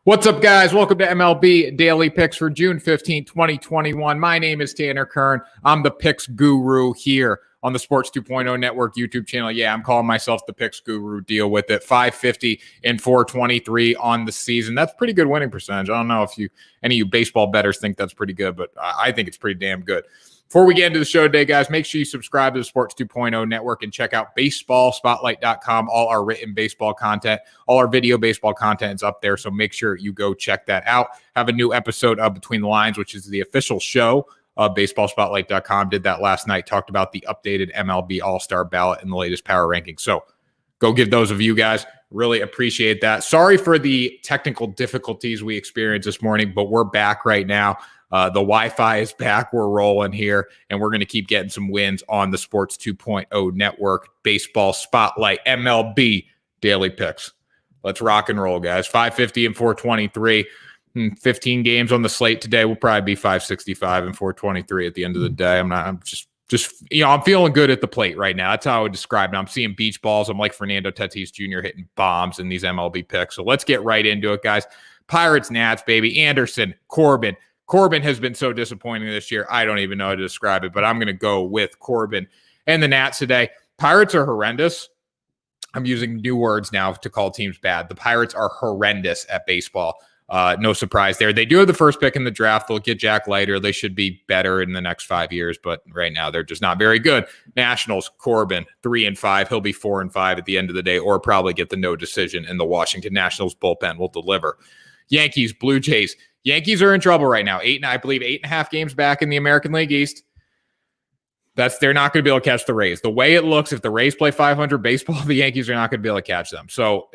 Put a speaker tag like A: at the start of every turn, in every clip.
A: What's up, guys? Welcome to MLB Daily Picks for June 15, 2021. My name is Tanner Kern. I'm the Picks Guru here on the Sports 2.0 Network YouTube channel. Yeah, I'm calling myself the Picks Guru. Deal with it. 550 and 423 on the season. That's pretty good winning percentage. I don't know if any of you baseball bettors think that's pretty good, but I think it's pretty damn good. Before we get into the show today, guys, make sure you subscribe to the Sports 2.0 Network and check out baseballspotlight.com. All our written baseball content, all our video baseball content is up there, so make sure you go check that out. Have a new episode of Between the Lines, which is the official show of baseballspotlight.com. Did that last night, talked about the updated MLB All-Star ballot and the latest power rankings. So go give those of you guys. Really appreciate that. Sorry for the technical difficulties we experienced this morning, but we're back right now. The Wi-Fi is back. We're rolling here, and we're going to keep getting some wins on the Sports 2.0 Network, Baseball Spotlight, MLB Daily Picks. Let's rock and roll, guys. 550 and 423. 15 games on the slate today. We'll probably be 565 and 423 at the end of the day. I'm feeling good at the plate right now. That's how I would describe it. I'm seeing beach balls. I'm like Fernando Tatis Jr. hitting bombs in these MLB picks. So let's get right into it, guys. Pirates, Nats, baby. Anderson, Corbin. Corbin has been so disappointing this year. I don't even know how to describe it, but I'm going to go with Corbin and the Nats today. Pirates are horrendous. I'm using new words now to call teams bad. The Pirates are horrendous at baseball. No surprise there. They do have the first pick in the draft. They'll get Jack Leiter. They should be better in the next 5 years, but right now they're just not very good. Nationals, Corbin, 3-5. He'll be 4-5 at the end of the day, or probably get the no decision, and the Washington Nationals bullpen will deliver. Yankees, Blue Jays. Yankees are in trouble right now. 8.5 games back in the American League East. They're not going to be able to catch the Rays. The way it looks, if the Rays play 500 baseball, the Yankees are not going to be able to catch them. So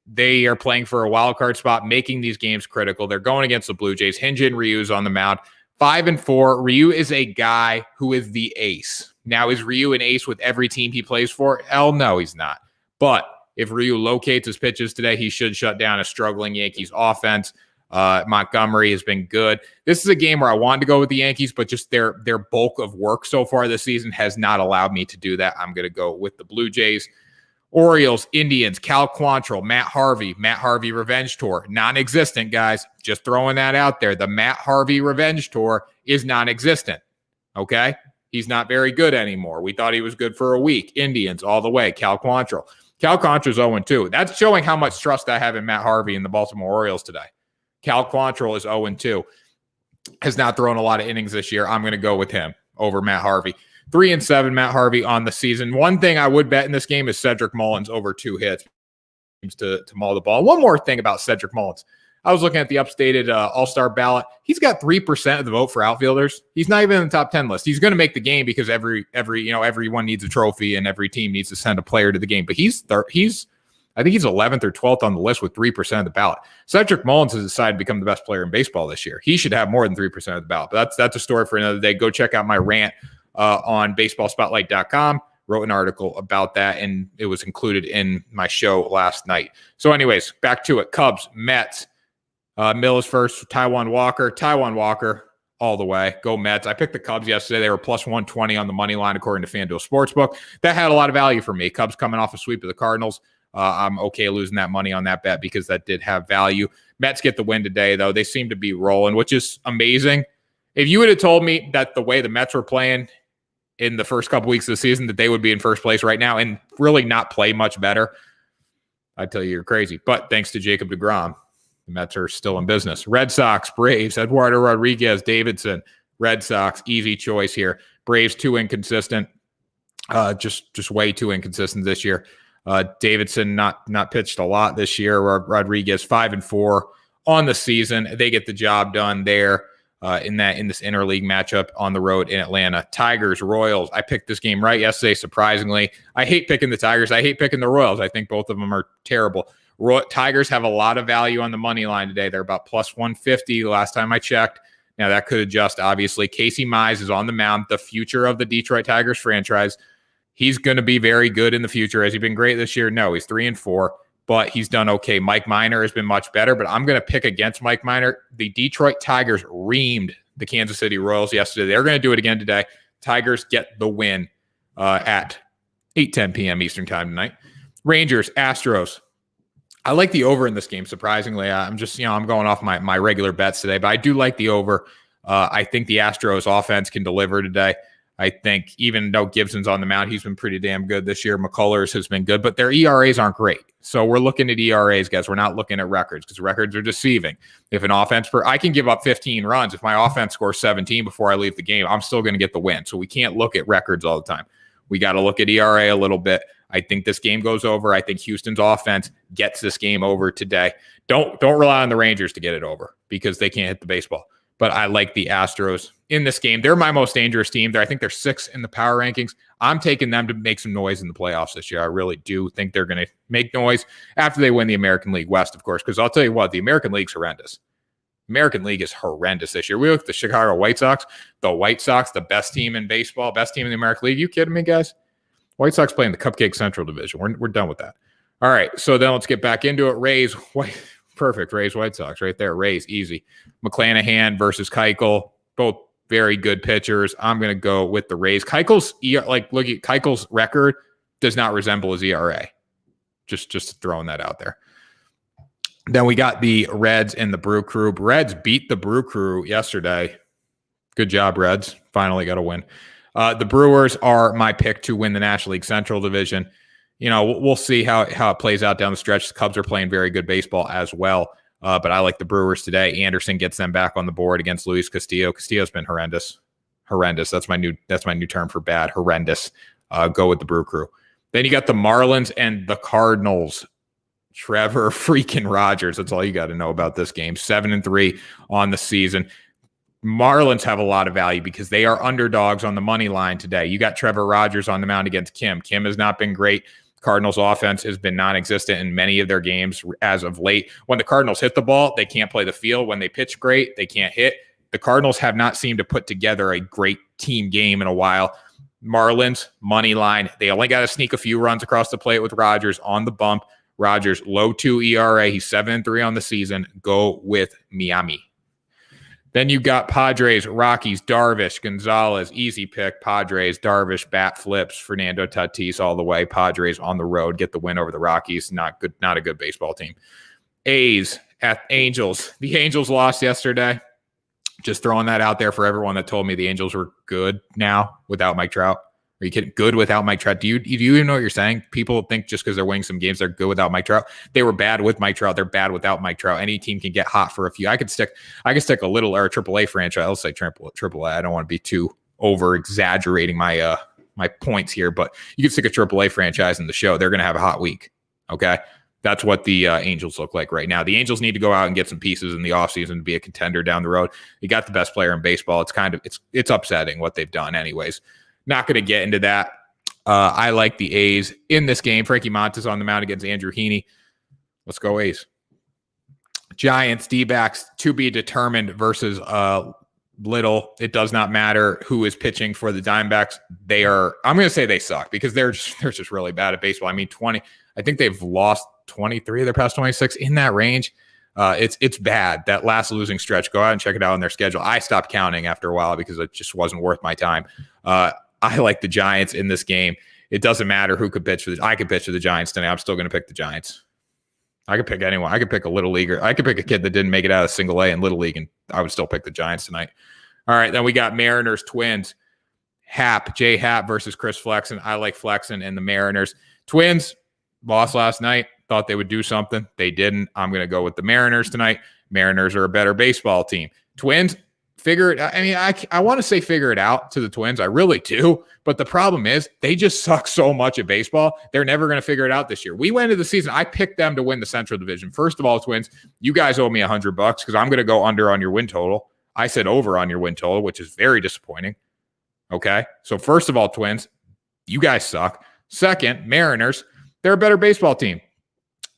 A: they are playing for a wild card spot, making these games critical. They're going against the Blue Jays. Hyun-Jin Ryu's on the mound. 5-4. Ryu is a guy who is the ace. Now, is Ryu an ace with every team he plays for? Hell no, he's not. But if Ryu locates his pitches today, he should shut down a struggling Yankees offense. Montgomery has been good. This is a game where I wanted to go with the Yankees, but just their bulk of work so far this season has not allowed me to do that. I'm going to go with the Blue Jays. Orioles, Indians, Cal Quantrill, Matt Harvey Revenge Tour. Non-existent, guys. Just throwing that out there. The Matt Harvey Revenge Tour is non-existent. Okay? He's not very good anymore. We thought he was good for a week. Indians all the way. Cal Quantrill. Cal Quantrill's 0-2. That's showing how much trust I have in Matt Harvey and the Baltimore Orioles today. Cal Quantrill is 0-2. Has not thrown a lot of innings this year. I'm going to go with him over Matt Harvey. 3-7 Matt Harvey on the season. One thing I would bet in this game is Cedric Mullins over 2 hits. Seems to maul the ball. One more thing about Cedric Mullins. I was looking at the updated All-Star ballot. He's got 3% of the vote for outfielders. He's not even in the top 10 list. He's going to make the game because everyone needs a trophy and every team needs to send a player to the game. But I think he's 11th or 12th on the list with 3% of the ballot. Cedric Mullins has decided to become the best player in baseball this year. He should have more than 3% of the ballot. But that's a story for another day. Go check out my rant on baseballspotlight.com. Wrote an article about that, and it was included in my show last night. So anyways, back to it. Cubs, Mets. Mills first, Taijuan Walker, all the way. Go Mets. I picked the Cubs yesterday. They were plus 120 on the money line, according to FanDuel Sportsbook. That had a lot of value for me. Cubs coming off a sweep of the Cardinals. I'm okay losing that money on that bet because that did have value. Mets get the win today, though. They seem to be rolling, which is amazing. If you would have told me that the way the Mets were playing in the first couple weeks of the season, that they would be in first place right now and really not play much better, I'd tell you you're crazy. But thanks to Jacob deGrom, the Mets are still in business. Red Sox, Braves, Eduardo Rodriguez, Davidson. Red Sox, easy choice here. Braves, too inconsistent. Just way too inconsistent this year. Davidson not pitched a lot this year. Rodriguez 5-4 on the season. They get the job done there in this interleague matchup on the road in Atlanta. Tigers, Royals. I picked this game right yesterday, surprisingly. I hate picking the Tigers. I hate picking the Royals. I think both of them are terrible. Tigers have a lot of value on the money line today. They're about plus 150 last time I checked. Now that could adjust, obviously. Casey Mize is on the mound, the future of the Detroit Tigers franchise. He's going to be very good in the future. Has he been great this year? No, he's 3-4, but he's done okay. Mike Minor has been much better, but I'm going to pick against Mike Minor. The Detroit Tigers reamed the Kansas City Royals yesterday. They're going to do it again today. Tigers get the win at 8:10 p.m. Eastern time tonight. Rangers, Astros. I like the over in this game, surprisingly. I'm just, I'm going off my regular bets today, but I do like the over. I think the Astros offense can deliver today. I think even though Gibson's on the mound, he's been pretty damn good this year. McCullers has been good, but their ERAs aren't great. So we're looking at ERAs, guys. We're not looking at records because records are deceiving. If an offense, I can give up 15 runs. If my offense scores 17 before I leave the game, I'm still going to get the win. So we can't look at records all the time. We got to look at ERA a little bit. I think this game goes over. I think Houston's offense gets this game over today. Don't rely on the Rangers to get it over because they can't hit the baseball. But I like the Astros in this game. They're my most dangerous team. I think they're 6th in the power rankings. I'm taking them to make some noise in the playoffs this year. I really do think they're going to make noise after they win the American League West, of course, because I'll tell you what, the American League's horrendous. American League is horrendous this year. We look at the Chicago White Sox. The White Sox, the best team in baseball, best team in the American League. You kidding me, guys? White Sox playing the Cupcake Central Division. We're done with that. All right, so then let's get back into it. Rays, perfect. Rays, White Sox right there. Rays, easy. McClanahan versus Keuchel, both very good pitchers. I'm going to go with the Rays. Keuchel's, look at Keuchel's record does not resemble his ERA. Just throwing that out there. Then we got the Reds and the Brew Crew. Reds beat the Brew Crew yesterday. Good job, Reds. Finally got a win. The Brewers are my pick to win the National League Central Division. We'll see how it plays out down the stretch. The Cubs are playing very good baseball as well. But I like the Brewers today. Anderson gets them back on the board against Luis Castillo. Castillo's been horrendous. Horrendous. That's my new term for bad. Horrendous. Go with the Brew Crew. Then you got the Marlins and the Cardinals. Trevor freaking Rogers. That's all you got to know about this game. 7-3 on the season. Marlins have a lot of value because they are underdogs on the money line today. You got Trevor Rogers on the mound against Kim. Kim has not been great. Cardinals offense has been non-existent in many of their games as of late. When the Cardinals hit the ball, they can't play the field. When they pitch great, they can't hit. The Cardinals have not seemed to put together a great team game in a while. Marlins, money line. They only got to sneak a few runs across the plate with Rogers on the bump. Rogers, low 2 ERA. He's 7-3 on the season. Go with Miami. Then you got Padres, Rockies, Darvish, Gonzalez, easy pick. Padres, Darvish, bat flips, Fernando Tatis all the way. Padres on the road, get the win over the Rockies. Not a good baseball team. A's at Angels. The Angels lost yesterday. Just throwing that out there for everyone that told me the Angels were good now without Mike Trout. Are you kidding? Good without Mike Trout. Do you even know what you're saying? People think just because they're winning some games, they're good without Mike Trout. They were bad with Mike Trout. They're bad without Mike Trout. Any team can get hot for a few. I can stick a little or a AAA franchise. I'll say AAA. I don't want to be too over exaggerating my points here, but you can stick a AAA franchise in the show. They're going to have a hot week. Okay. That's what the Angels look like right now. The Angels need to go out and get some pieces in the offseason to be a contender down the road. You got the best player in baseball. It's upsetting what they've done anyways. Not going to get into that. I like the A's in this game. Frankie Montas on the mound against Andrew Heaney. Let's go A's. Giants, D-backs to be determined versus Little. It does not matter who is pitching for the Diamondbacks. I'm going to say they suck because they're just really bad at baseball. I mean, I think they've lost 23 of their past 26 in that range. It's bad. That last losing stretch, go out and check it out on their schedule. I stopped counting after a while because it just wasn't worth my time. I like the Giants in this game. It doesn't matter who could pitch I could pitch for the Giants tonight. I'm still going to pick the Giants. I could pick anyone. I could pick a little leaguer. I could pick a kid that didn't make it out of single A in Little League, and I would still pick the Giants tonight. All right, then we got Mariners, Twins. Jay Happ versus Chris Flexen. I like Flexen and the Mariners. Twins lost last night. Thought they would do something. They didn't. I'm going to go with the Mariners tonight. Mariners are a better baseball team. Twins, figure it out. I mean, I want to say figure it out to the Twins. I really do. But the problem is they just suck so much at baseball. They're never going to figure it out this year. We went into the season. I picked them to win the Central Division. First of all, Twins, you guys owe me $100 because I'm going to go under on your win total. I said over on your win total, which is very disappointing. Okay. So first of all, Twins, you guys suck. Second, Mariners, they're a better baseball team.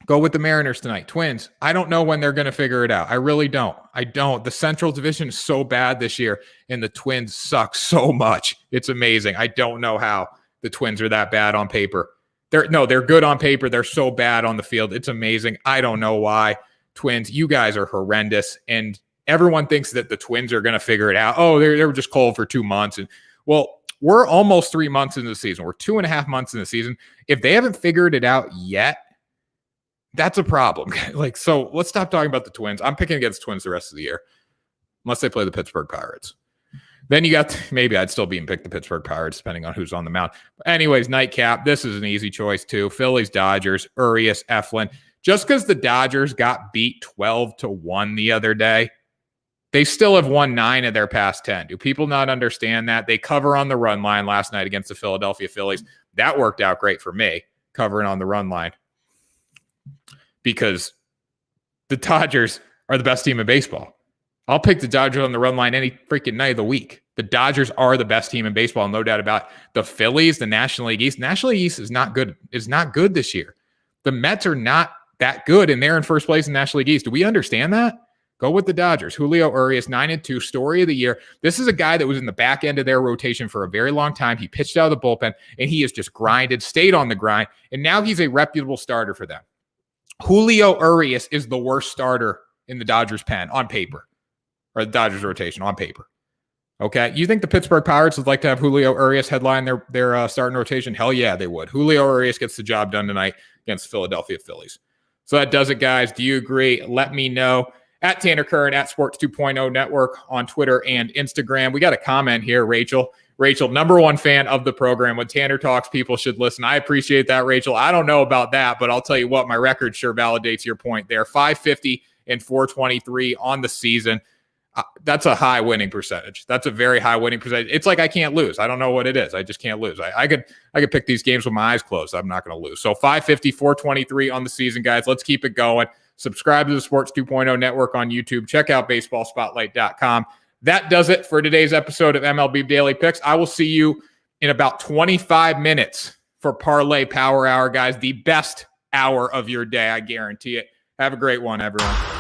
A: Go with the Mariners tonight. Twins, I don't know when they're going to figure it out. I really don't. I don't. The Central Division is so bad this year, and the Twins suck so much. It's amazing. I don't know how the Twins are that bad on paper. They're good on paper. They're so bad on the field. It's amazing. I don't know why. Twins, you guys are horrendous, and everyone thinks that the Twins are going to figure it out. Oh, they were just cold for 2 months. And well, we're almost 3 months into the season. We're 2.5 months in the season. If they haven't figured it out yet, That's a problem. Like, so let's stop talking about the Twins. I'm picking against Twins the rest of the year, unless they play the Pittsburgh Pirates. Then you got, maybe I'd still be and pick the Pittsburgh Pirates, depending on who's on the mound. Anyways, nightcap, this is an easy choice too. Phillies, Dodgers, Urias, Eflin. Just because the Dodgers got beat 12-1 the other day, they still have won 9 of their past 10. Do people not understand that? They cover on the run line last night against the Philadelphia Phillies. That worked out great for me, covering on the run line, because the Dodgers are the best team in baseball. I'll pick the Dodgers on the run line any freaking night of the week. The Dodgers are the best team in baseball, no doubt about it. The Phillies, the National League East. National League East is not good. Is not good this year. The Mets are not that good, and they're in first place in National League East. Do we understand that? Go with the Dodgers. Julio Urias, 9-2, story of the year. This is a guy that was in the back end of their rotation for a very long time. He pitched out of the bullpen, and he has just grinded, stayed on the grind, and now he's a reputable starter for them. Julio Urias is the worst starter in the Dodgers pen on paper, or the Dodgers rotation on paper. Okay, you think the Pittsburgh Pirates would like to have Julio Urias headline their starting rotation? Hell yeah, they would. Julio Urias gets the job done tonight against the Philadelphia Phillies. So that does it, guys. Do you agree? Let me know. At Tanner Kern, at Sports 2.0 Network on Twitter and Instagram. We got a comment here, Rachel. Rachel, number one fan of the program. When Tanner talks, people should listen. I appreciate that, Rachel. I don't know about that, but I'll tell you what, my record sure validates your point there. 550 and 423 on the season. That's a high winning percentage. That's a very high winning percentage. It's like I can't lose. I don't know what it is. I just can't lose. I could pick these games with my eyes closed. I'm not going to lose. So 550, 423 on the season, guys. Let's keep it going. Subscribe to the Sports 2.0 Network on YouTube. Check out baseballspotlight.com. That does it for today's episode of MLB Daily Picks. I will see you in about 25 minutes for Parlay Power Hour, guys. The best hour of your day, I guarantee it. Have a great one, everyone.